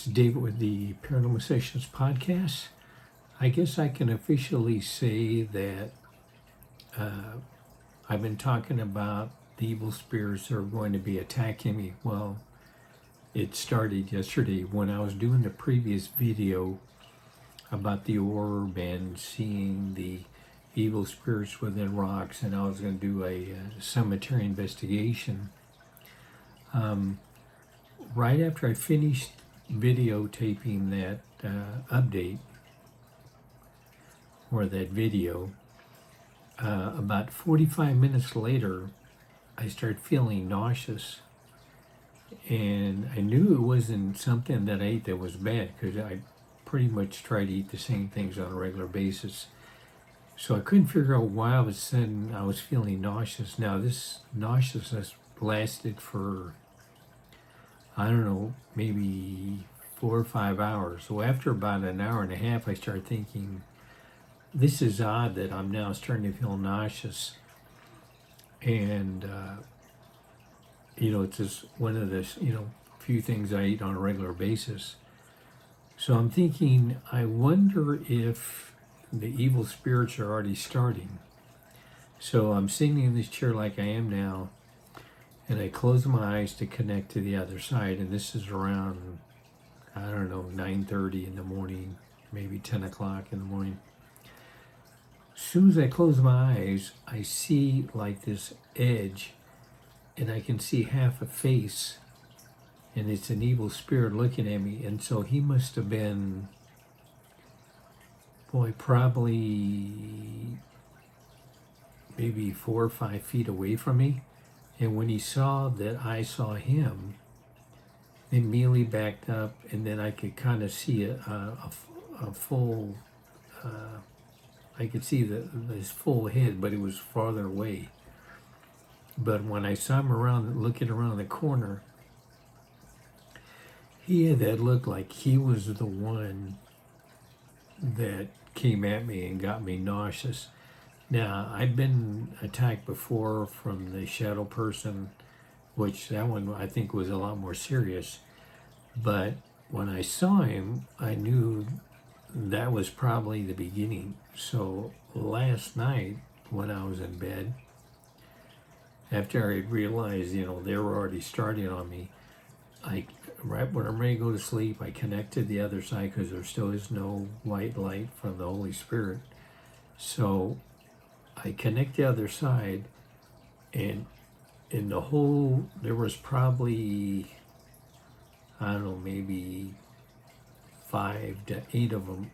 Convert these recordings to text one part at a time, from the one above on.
is David with the Paranormal Sessions podcast. I guess I can officially say that I've been talking about the evil spirits that are going to be attacking me. Well, it started yesterday when I was doing the previous video about the orb and seeing the evil spirits within rocks, and I was going to do a cemetery investigation. Right after I finished videotaping that update or that video, about 45 minutes later, I started feeling nauseous, and I knew it wasn't something that I ate that was bad because I pretty much try to eat the same things on a regular basis. So I couldn't figure out why all of a sudden I was feeling nauseous. Now this nauseousness lasted for, I don't know, maybe 4 or 5 hours. So after about an hour and a half, I started thinking, this is odd that I'm now starting to feel nauseous. And, it's just one of the, few things I eat on a regular basis. So I'm thinking, I wonder if the evil spirits are already starting. So I'm sitting in this chair like I am now, and I close my eyes to connect to the other side, and this is around, 9:30 in the morning, maybe 10 o'clock in the morning. As soon as I close my eyes, I see like this edge, and I can see half a face, and it's an evil spirit looking at me, and so he must have been, probably maybe 4 or 5 feet away from me. And when he saw that I saw him, he immediately backed up, and then I could kind of see a full, I could see his full head, but it was farther away. But when I saw him looking around the corner, he had that look like he was the one that came at me and got me nauseous. Now, I've been attacked before from the shadow person, which that one I think was a lot more serious. But when I saw him, I knew that was probably the beginning. So last night when I was in bed, after I realized, they were already starting on me, right when I'm ready to go to sleep, I connect to the other side because there still is no white light from the Holy Spirit. So I connect the other side, and in the whole, there was probably, maybe 5 to 8 of them,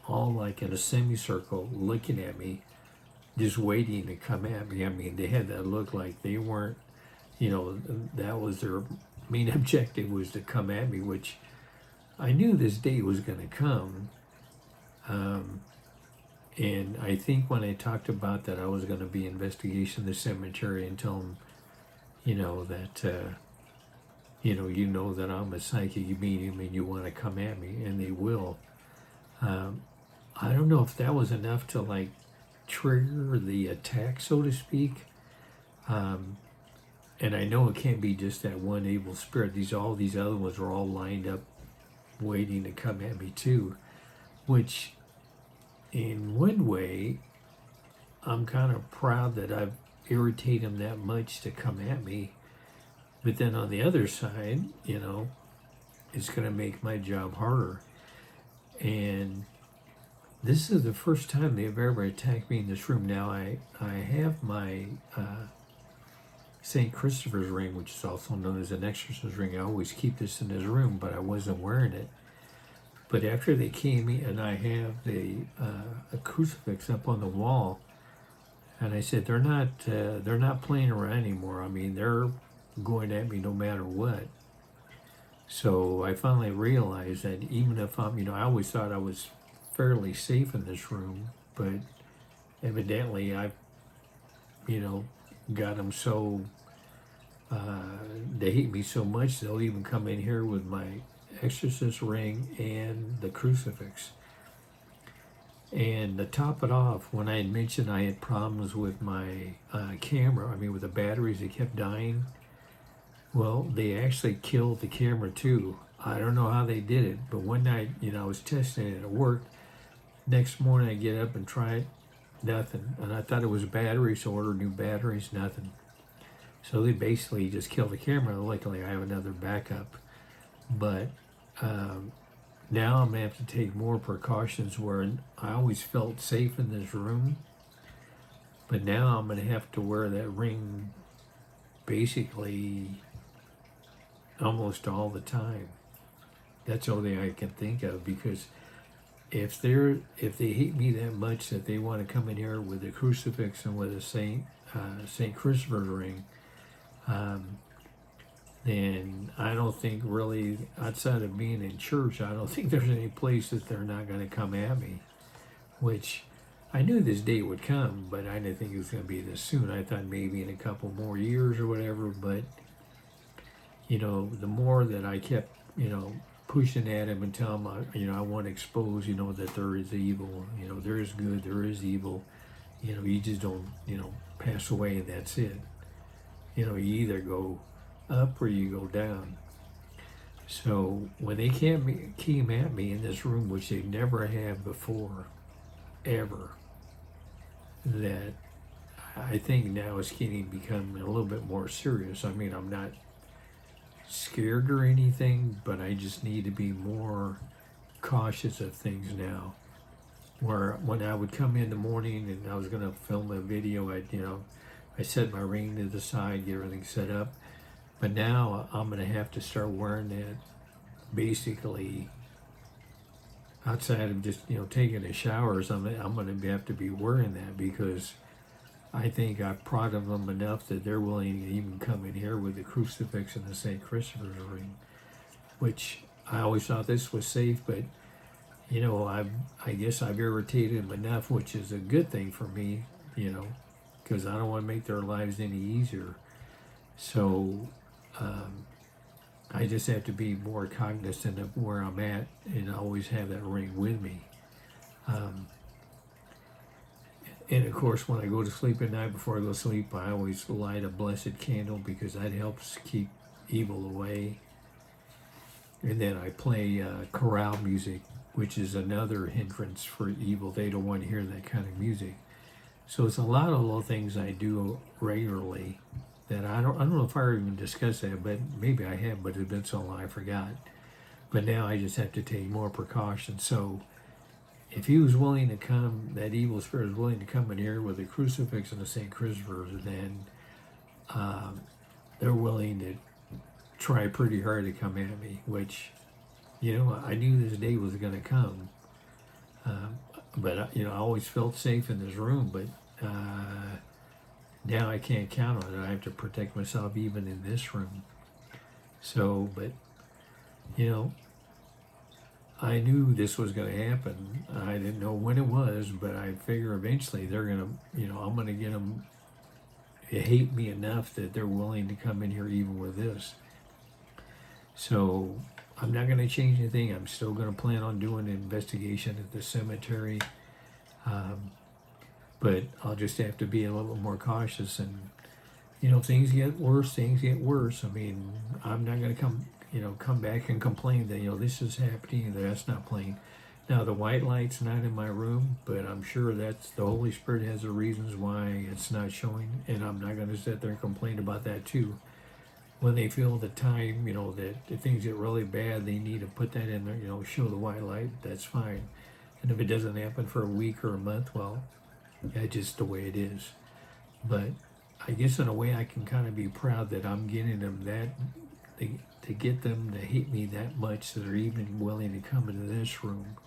all like in a semicircle looking at me, just waiting to come at me. I mean, they had that look like they weren't, that was their main objective, was to come at me, which I knew this day was going to come. And I think when I talked about that, I was going to be investigating the cemetery and tell them, that, that I'm a psychic, you mean and you want to come at me, and they will. I don't know if that was enough to trigger the attack, so to speak. And I know it can't be just that one evil spirit. All these other ones are all lined up waiting to come at me too, which in one way, I'm kind of proud that I've irritated them that much to come at me. But then on the other side, it's going to make my job harder. And this is the first time they've ever attacked me in this room. Now, I have my St. Christopher's ring, which is also known as an exorcist ring. I always keep this in this room, but I wasn't wearing it. But after they came in, and I have a crucifix up on the wall, and I said, they're not playing around anymore. I mean, they're going at me no matter what. So I finally realized that even if I'm, I always thought I was fairly safe in this room, but evidently I've, got them so, they hate me so much, they'll even come in here with my exorcist ring and the crucifix. And to top it off, when I had mentioned I had problems with my camera, with the batteries, they kept dying. Well, they actually killed the camera too. I don't know how they did it, but one night, I was testing it, it worked. Next morning, I get up and try it, nothing. And I thought it was batteries, so I ordered new batteries, nothing. So they basically just killed the camera. Luckily, I have another backup. But now I'm going to have to take more precautions where I always felt safe in this room. But now I'm going to have to wear that ring basically almost all the time. That's the only thing I can think of, because if they hate me that much that they want to come in here with a crucifix and with a Saint Christopher's ring, then I don't think really, outside of being in church, I don't think there's any place that they're not going to come at me. Which I knew this day would come, but I didn't think it was going to be this soon. I thought maybe in a couple more years or whatever. But the more that I kept pushing at him and telling him, I want to expose, that there is evil, there is good, there is evil, you just don't, pass away and that's it. You either go up or you go down. So when they came at me in this room, which they never have before, ever, that I think now it's become a little bit more serious. I mean, I'm not scared or anything, but I just need to be more cautious of things now. Where when I would come in the morning and I was going to film a video, I set my ring to the side, get everything set up. But now I'm going to have to start wearing that basically outside of just taking a shower or something. I'm going to have to be wearing that, because I think I've prodded them enough that they're willing to even come in here with the crucifix and the St. Christopher's ring, which I always thought this was safe, but I guess I've irritated them enough, which is a good thing for me, because I don't want to make their lives any easier. So I just have to be more cognizant of where I'm at and always have that ring with me. And of course, when I go to sleep at night, before I go to sleep, I always light a blessed candle, because that helps keep evil away. And then I play chorale music, which is another hindrance for evil. They don't want to hear that kind of music. So it's a lot of little things I do regularly that I don't know if I ever even discussed that, but maybe I have, but it's been so long I forgot. But now I just have to take more precautions. So if he was willing to come, that evil spirit was willing to come in here with a crucifix and a St. Christopher's, then they're willing to try pretty hard to come at me, which, I knew this day was going to come. But, I always felt safe in this room, but now I can't count on it. I have to protect myself even in this room. So, but, I knew this was going to happen. I didn't know when it was, but I figure eventually they're going to, I'm going to get them to hate me enough that they're willing to come in here even with this. So I'm not going to change anything. I'm still going to plan on doing an investigation at the cemetery. But I'll just have to be a little bit more cautious. And, if things get worse, things get worse. I mean, I'm not going to come back and complain that, this is happening, that's not playing. Now, the white light's not in my room, but I'm sure that's the Holy Spirit has the reasons why it's not showing, and I'm not going to sit there and complain about that too. When they feel the time, that if things get really bad, they need to put that in there, show the white light, that's fine. And if it doesn't happen for a week or a month, well, that's just the way it is. But I guess in a way I can kind of be proud that I'm getting them to get them to hate me that much that they're even willing to come into this room.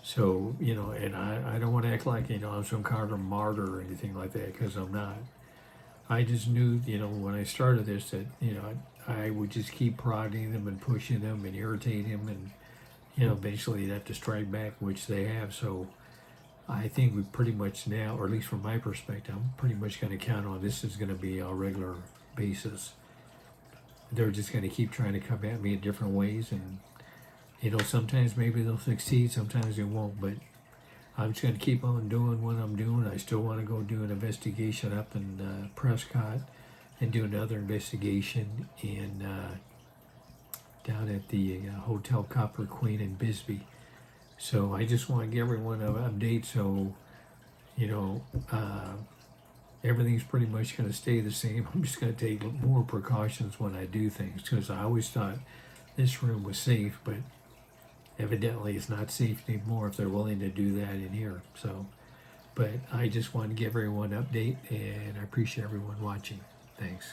So, and I don't want to act like, I'm some kind of martyr or anything like that, because I'm not. I just knew, when I started this that, I would just keep prodding them and pushing them and irritating them, and, eventually they'd have to strike back, which they have. So I think we pretty much now, or at least from my perspective, I'm pretty much going to count on this is going to be a regular basis. They're just going to keep trying to come at me in different ways, and sometimes maybe they'll succeed, sometimes they won't, but I'm just going to keep on doing what I'm doing. I still want to go do an investigation up in Prescott and do another investigation in down at the Hotel Copper Queen in Bisbee. So I just want to give everyone an update. So, you know, everything's pretty much going to stay the same. I'm just going to take more precautions when I do things, because I always thought this room was safe, but evidently it's not safe anymore if they're willing to do that in here. So, but I just want to give everyone an update, and I appreciate everyone watching. Thanks.